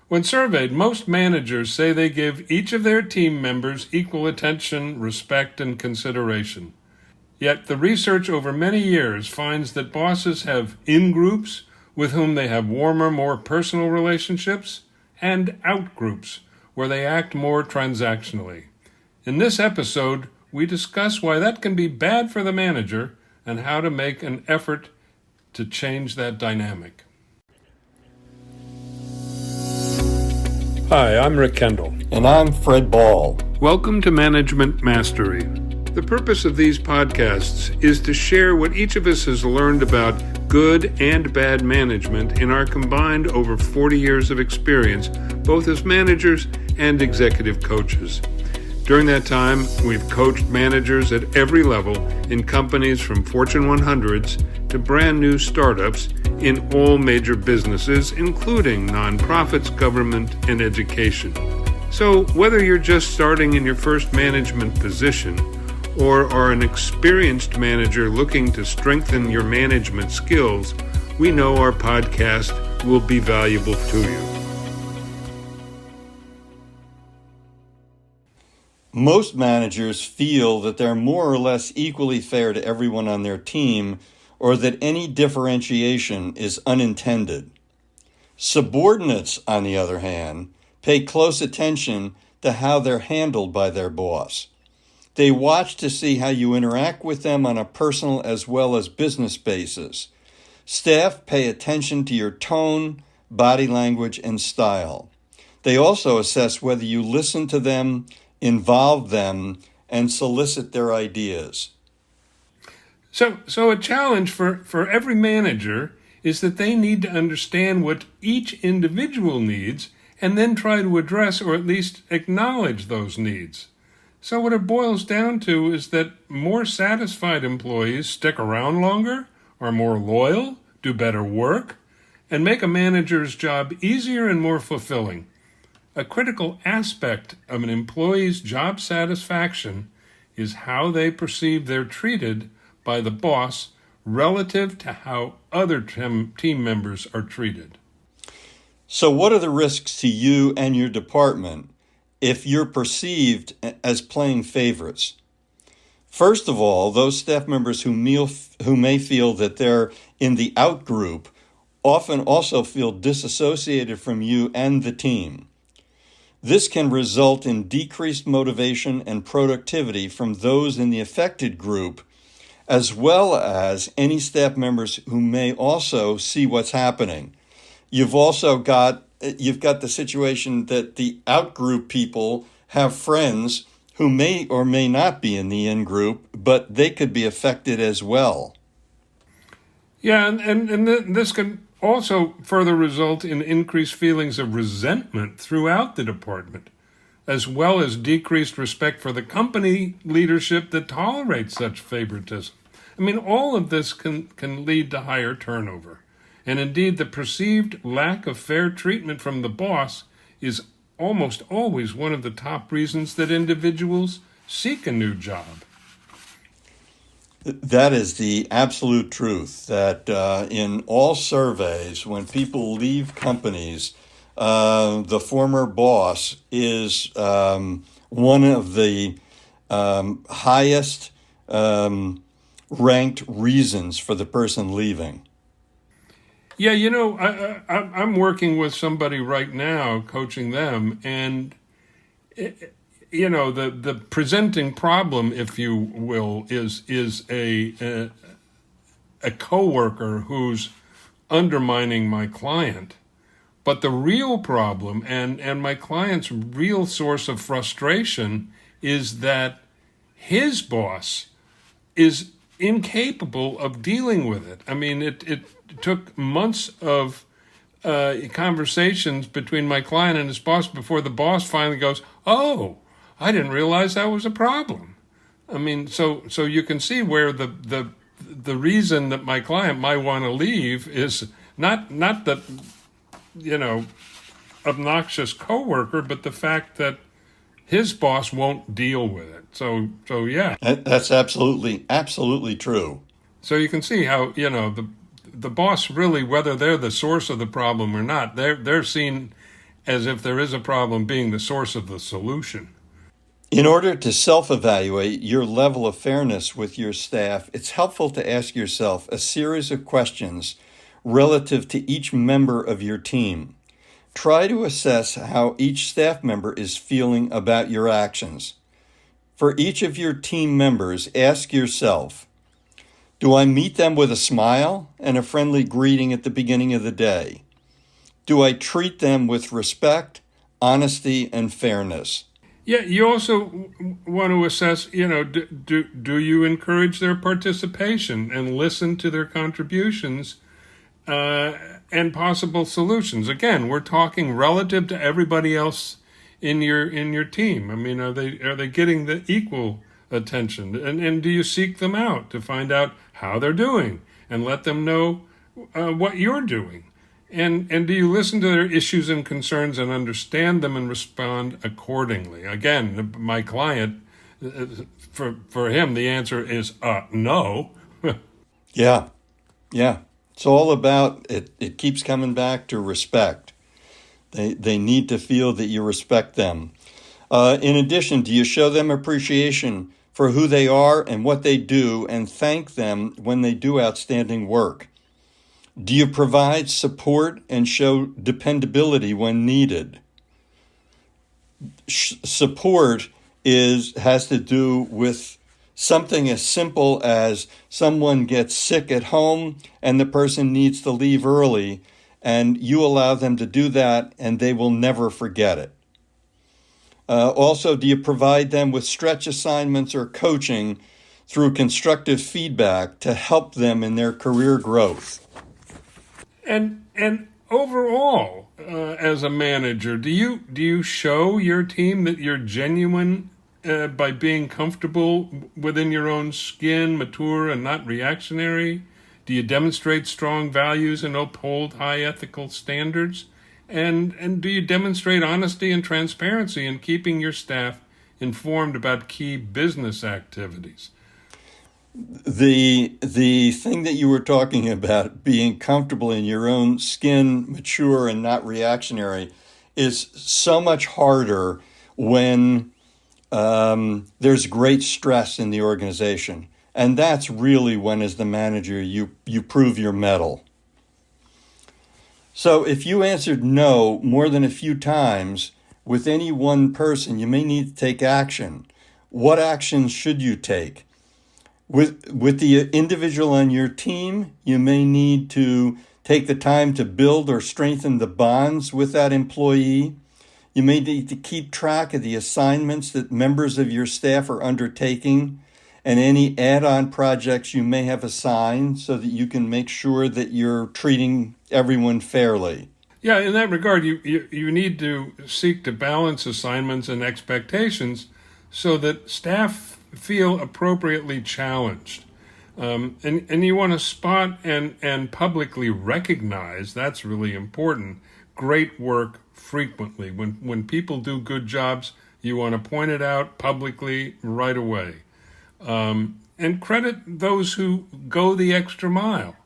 When surveyed, most managers say they give each of their team members equal attention, respect, and consideration. Yet the research over many years finds that bosses have in-groups with whom they have warmer, more personal relationships, and out-groups where they act more transactionally. In this episode, we discuss why that can be bad for the manager and how to make an effort to change that dynamic. Hi, I'm Rick Kendall. And I'm Fred Ball. Welcome to Management Mastery. The purpose of these podcasts is to share what each of us has learned about good and bad management in our combined over 40 years of experience, both as managers and executive coaches. During that time, we've coached managers at every level in companies from Fortune 100s to brand new startups in all major businesses, including nonprofits, government, and education. So whether you're just starting in your first management position or are an experienced manager looking to strengthen your management skills, we know our podcast will be valuable to you. Most managers feel that they're more or less equally fair to everyone on their team, or that any differentiation is unintended. Subordinates, on the other hand, pay close attention to how they're handled by their boss. They watch to see how you interact with them on a personal as well as business basis. Staff pay attention to your tone, body language, and style. They also assess whether you listen to them, involve them, and solicit their ideas. So a challenge for every manager is that they need to understand what each individual needs and then try to address or at least acknowledge those needs. So what it boils down to is that more satisfied employees stick around longer, are more loyal, do better work, and make a manager's job easier and more fulfilling. A critical aspect of an employee's job satisfaction is how they perceive they're treated by the boss relative to how other team members are treated. So what are the risks to you and your department if you're perceived as playing favorites? First of all, those staff members who may feel that they're in the out group often also feel disassociated from you and the team. This can result in decreased motivation and productivity from those in the affected group, as well as any staff members who may also see what's happening. You've got the situation that the out-group people have friends who may or may not be in the in-group, but they could be affected as well. Yeah, and this can also further result in increased feelings of resentment throughout the department, as well as decreased respect for the company leadership that tolerates such favoritism. I mean, all of this can lead to higher turnover. And indeed, the perceived lack of fair treatment from the boss is almost always one of the top reasons that individuals seek a new job. That is the absolute truth, that in all surveys, when people leave companies, the former boss is one of the highest ranked reasons for the person leaving. Yeah, you know, I'm working with somebody right now, coaching them, and the presenting problem, if you will, is a coworker who's undermining my client. But the real problem and my client's real source of frustration is that his boss is incapable of dealing with it. I mean, it took months of conversations between my client and his boss before the boss finally goes, "Oh, I didn't realize that was a problem." I mean, so you can see where the reason that my client might want to leave is not the obnoxious coworker, but the fact that his boss won't deal with it. So yeah. That's absolutely true. So you can see how, the boss really, whether they're the source of the problem or not, they're seen as if there is a problem being the source of the solution. In order to self-evaluate your level of fairness with your staff, it's helpful to ask yourself a series of questions relative to each member of your team. Try to assess how each staff member is feeling about your actions. For each of your team members, ask yourself, do I meet them with a smile and a friendly greeting at the beginning of the day? Do I treat them with respect, honesty, and fairness? Yeah, you also want to assess, do you encourage their participation and listen to their contributions and possible solutions? Again, we're talking relative to everybody else in your team. I mean, are they getting the equal attention? And do you seek them out to find out how they're doing and let them know what you're doing? And do you listen to their issues and concerns and understand them and respond accordingly? Again, my client, for him, the answer is no. Yeah. It's all about it. It keeps coming back to respect. They need to feel that you respect them. In addition, do you show them appreciation for who they are and what they do and thank them when they do outstanding work? Do you provide support and show dependability when needed? Support has to do with something as simple as someone gets sick at home and the person needs to leave early, and you allow them to do that and they will never forget it. Also, do you provide them with stretch assignments or coaching through constructive feedback to help them in their career growth? And overall, as a manager, do you show your team that you're genuine by being comfortable within your own skin, mature and not reactionary? Do you demonstrate strong values and uphold high ethical standards? And do you demonstrate honesty and transparency in keeping your staff informed about key business activities? The thing that you were talking about, being comfortable in your own skin, mature and not reactionary, is so much harder when there's great stress in the organization. And that's really when, as the manager, you prove your mettle. So if you answered no more than a few times with any one person, you may need to take action. What actions should you take? With the individual on your team, you may need to take the time to build or strengthen the bonds with that employee. You may need to keep track of the assignments that members of your staff are undertaking and any add-on projects you may have assigned so that you can make sure that you're treating everyone fairly. Yeah, in that regard, you need to seek to balance assignments and expectations so that staff feel appropriately challenged. And you want to spot and publicly recognize, that's really important, great work frequently. When people do good jobs, you want to point it out publicly right away. And credit those who go the extra mile.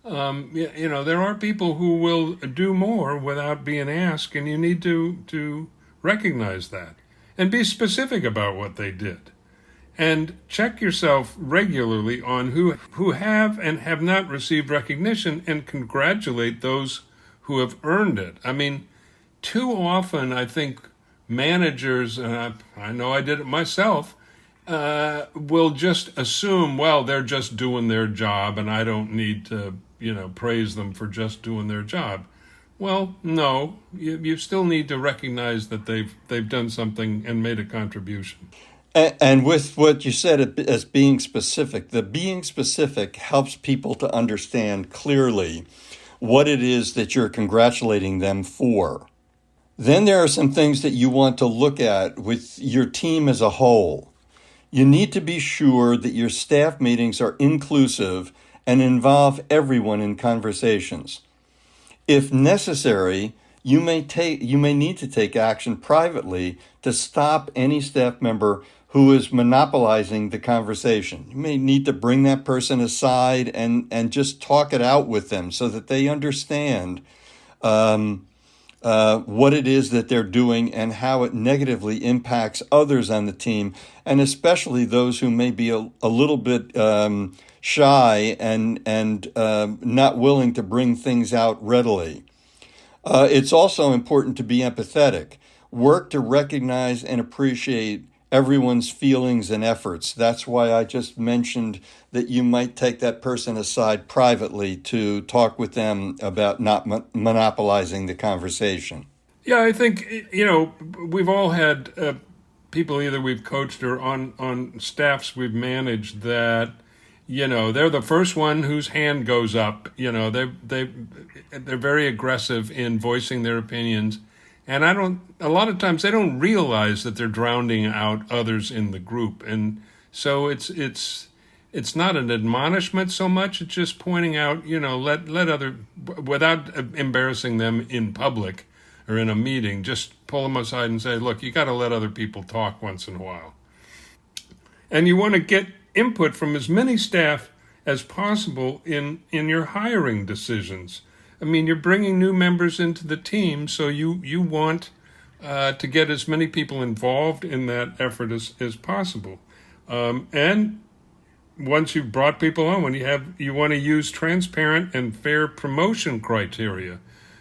There are people who will do more without being asked, and you need to recognize that and be specific about what they did. And check yourself regularly on who have and have not received recognition and congratulate those who have earned it. I mean, too often I think managers, and I know I did it myself, will just assume, well, they're just doing their job and I don't need to, praise them for just doing their job. Well, no, you still need to recognize that they've done something and made a contribution. And with what you said as being specific, the being specific helps people to understand clearly what it is that you're congratulating them for. Then there are some things that you want to look at with your team as a whole. You need to be sure that your staff meetings are inclusive and involve everyone in conversations. If necessary, you may need to take action privately to stop any staff member who is monopolizing the conversation. You may need to bring that person aside and just talk it out with them so that they understand what it is that they're doing and how it negatively impacts others on the team, and especially those who may be a little bit shy and not willing to bring things out readily. It's also important to be empathetic. Work to recognize and appreciate everyone's feelings and efforts. That's why I just mentioned that you might take that person aside privately to talk with them about not monopolizing the conversation. Yeah, I think, we've all had people either we've coached or on staffs we've managed that, they're the first one whose hand goes up. They're very aggressive in voicing their opinions. And a lot of times they don't realize that they're drowning out others in the group. And so it's not an admonishment so much. It's just pointing out, let other, without embarrassing them in public or in a meeting, just pull them aside and say, look, you got to let other people talk once in a while. And you want to get input from as many staff as possible in your hiring decisions. I mean, you're bringing new members into the team, so you want to get as many people involved in that effort as possible. And once you've brought people on, you want to use transparent and fair promotion criteria,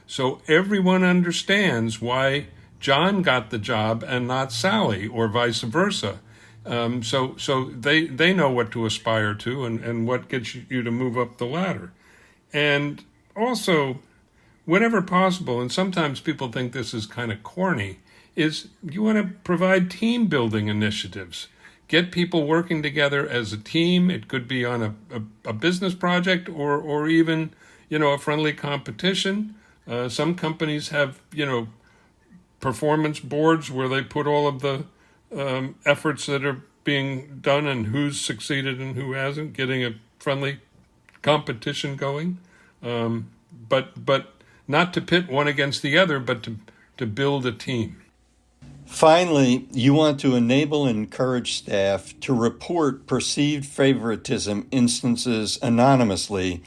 so everyone understands why John got the job and not Sally, or vice versa. So they know what to aspire to and what gets you to move up the ladder. And also, whenever possible, and sometimes people think this is kind of corny, is you want to provide team building initiatives. Get people working together as a team. It could be on a business project or even, a friendly competition. Some companies have, performance boards where they put all of the efforts that are being done and who's succeeded and who hasn't, getting a friendly competition going. But not to pit one against the other, but to build a team. Finally, you want to enable and encourage staff to report perceived favoritism instances anonymously,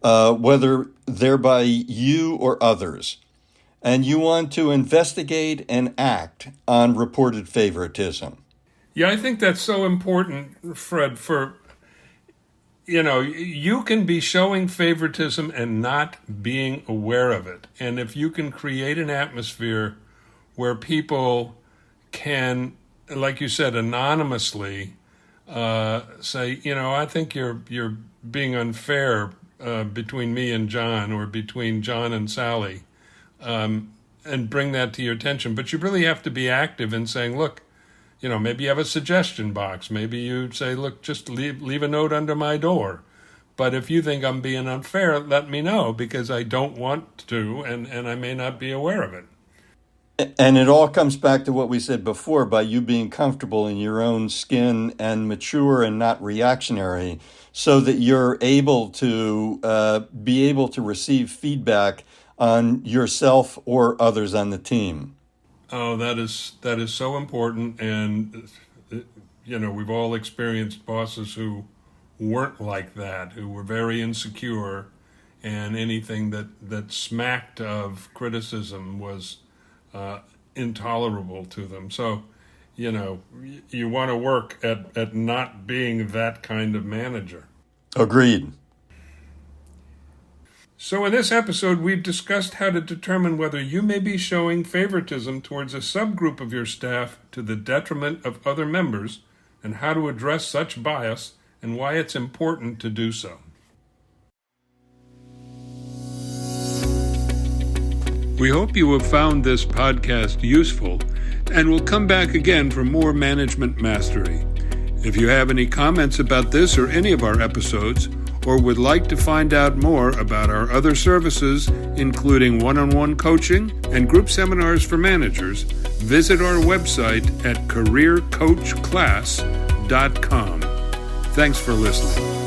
whether they're by you or others. And you want to investigate and act on reported favoritism. Yeah, I think that's so important, Fred, for you can be showing favoritism and not being aware of it. And if you can create an atmosphere where people can, like you said, anonymously say, I think you're being unfair between me and John, or between John and Sally, and bring that to your attention. But you really have to be active in saying, look, maybe you have a suggestion box. Maybe you say, look, just leave a note under my door. But if you think I'm being unfair, let me know, because I don't want to, and I may not be aware of it. And it all comes back to what we said before, by you being comfortable in your own skin and mature and not reactionary, so that you're able to be able to receive feedback on yourself or others on the team. Oh, that is so important. And, we've all experienced bosses who weren't like that, who were very insecure, and anything that smacked of criticism was intolerable to them. So, you want to work at not being that kind of manager. Agreed. So in this episode, we've discussed how to determine whether you may be showing favoritism towards a subgroup of your staff to the detriment of other members, and how to address such bias and why it's important to do so. We hope you have found this podcast useful, and will come back again for more Management Mastery. If you have any comments about this or any of our episodes, or would like to find out more about our other services, including one-on-one coaching and group seminars for managers, visit our website at careercoachclass.com. Thanks for listening.